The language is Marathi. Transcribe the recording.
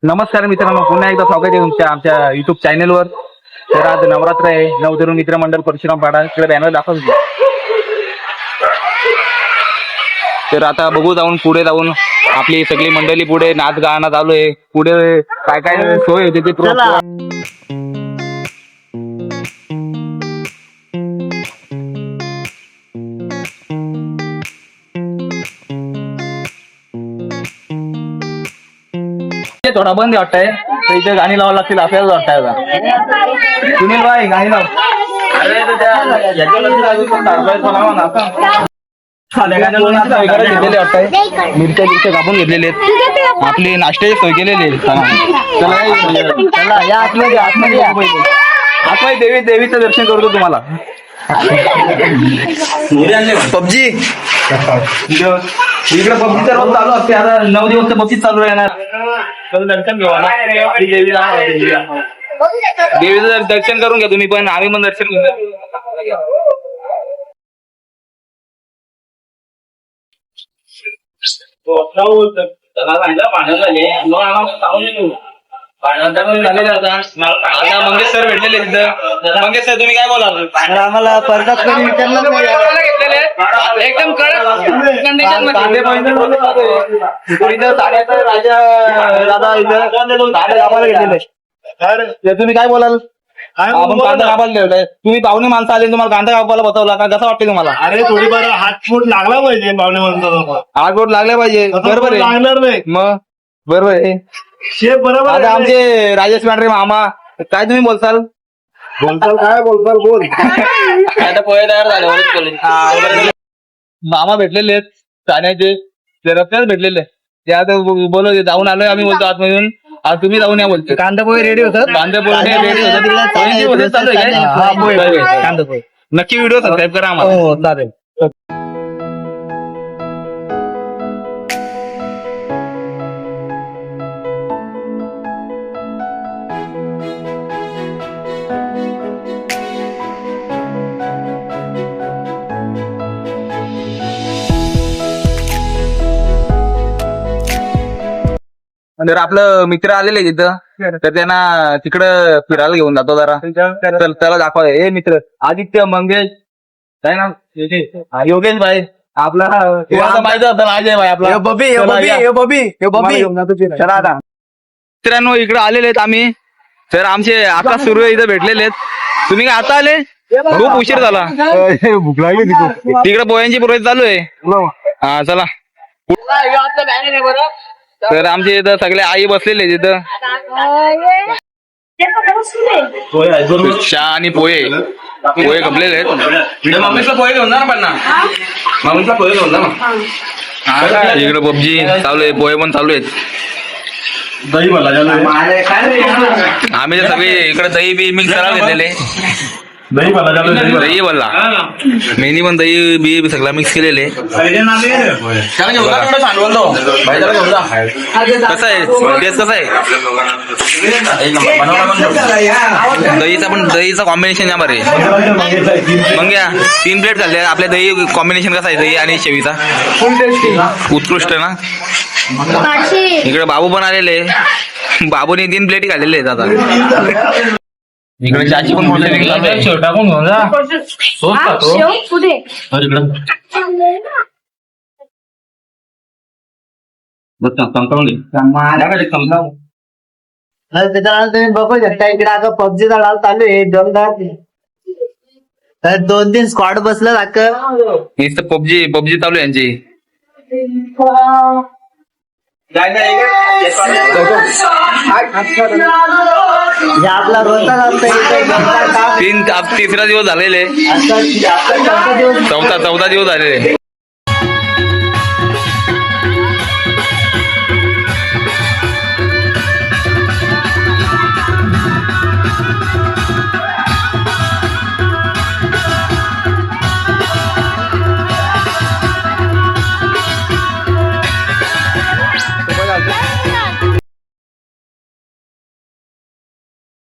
नमस्कार मित्रांनो, पुन्हा एकदा स्वागत आहे तुमच्या आमच्या युट्यूब चॅनलवर. तर आज नवरात्र आहे. नवधरू मित्र मंडळ परशुरामपाडा इकडे बॅनर दाखवतो. तर आता बघू जाऊन पुढे जाऊन आपली सगळी मंडळी पुढे नाच गाणं चालू आहे. पुढे काय काय सोय होते ते थोडा बंद वाटतंय. तर इथे गाणी लावावं लागतील आपल्याला वाटतंय. आता सुनील भाई गाणी लाव. घेतलेले वाटतंय. मिरच्या बिरच्या कापून घेतलेले आहेत. आपली नाश्त्याची सोय केलेली आहे. चला या आतमध्ये देवीचं दर्शन करतो तुम्हाला. पबजी इकडे पबजीचा रोज चालू असते. आता 9 दिवस पबजी चालू राहणार. दर्शन घेऊ देवीचं दर्शन करून घ्या तुम्ही पण, आम्ही पण दर्शन घेऊ. मंगेश सर भेटलेले तिथं. मंगेश सर तुम्ही काय बोलाल? आम्हाला परदात कधी विचारलं एकदम राजा दादा इथं आम्हाला घेतलेले. तुम्ही काय बोलाल? आपण कांदा कापायला ठेवलाय. तुम्ही पाहुणे माणसं आले, तुम्हाला कांदा कापायला बसवला का? कसं वाटतं तुम्हाला? अरे थोडीफार हातफूट लागला पाहिजे पाहुणे माणसाला. आग बोट लागल्या पाहिजे. बरोबर आहे. लागणार नाही मग बरोबर आहे. शेफ बरोबर. आता आमचे राजेश पांढरे मामा काय तुम्ही बोलताल? काय बोलताल बोल. आता पोहे तयार झाले. मामा भेटलेले आहेत ठाण्याचे. ते रस्त्यात भेटलेले. ते आता बोलत जाऊन आलोय आम्ही. बोलतो आतमधून आज तुम्ही जाऊन या बोलतो. कांदा पोहे रेडी होतात. कांदा पोहे रेडी होतात. चालू आहे काय? कांदा पोहे नक्की व्हिडिओ सबस्क्राईब करा आम्हाला. हो चालेल. जर आपलं मित्र आलेले तिथं तर त्यांना तिकडं फिरायला घेऊन जातो जरा. तर त्याला दाखवा. हे मित्र आदित्य मंगेश काय ना योगेश भाई आपला माहिती होतं ना, अजय भाई आपला मित्रांनो इकडे आलेले आहेत आम्ही. तर आमचे आता सुरू आहे इथं भेटलेले आहेत. तुम्ही काय आता आले? खूप उशीर झाला. भूक लागली तिकडे पोह्यांची प्रोसेस चालू आहे. हा चला. तर आमचे इथं सगळे आई बसलेले तिथं. चहा आणि पोहे कपलेले आहेत. मम्मीला पोहे घेऊन जा ना. पण ना मम्मीला पोहे घेऊन जा ना. इकडे पबजी चालू आहे. पोहे पण चालू आहेत. दही मला आम्ही सगळे इकडे दही बी मिक्स करायला घेतलेले. दही बोलला मेनी पण दही बी सगळा मिक्स केलेले. कसं आहे टेस्ट कसं आहे? दहीचा पण दहीचं कॉम्बिनेशन या बरे. मग या 3 प्लेट झाले आपल्या. दही कॉम्बिनेशन कसं आहे? दही आणि शेवीचा उत्कृष्ट ना. इकडे बाबू पण आलेले. बाबूने 3 प्लेटी खाल्लेले आहेत आता. इकडे चाची पण टाकून घेऊन जा. तुम्ही बघू शकता इकडे आता पबजीचा डाल चालू आहे. तर 2-3 स्क्वॉड बसलं नुसतं पबजी चालू आहे यांची. आपला रोजचा तिसरा दिवस झालेले. दिवस 14 दिवस झालेले.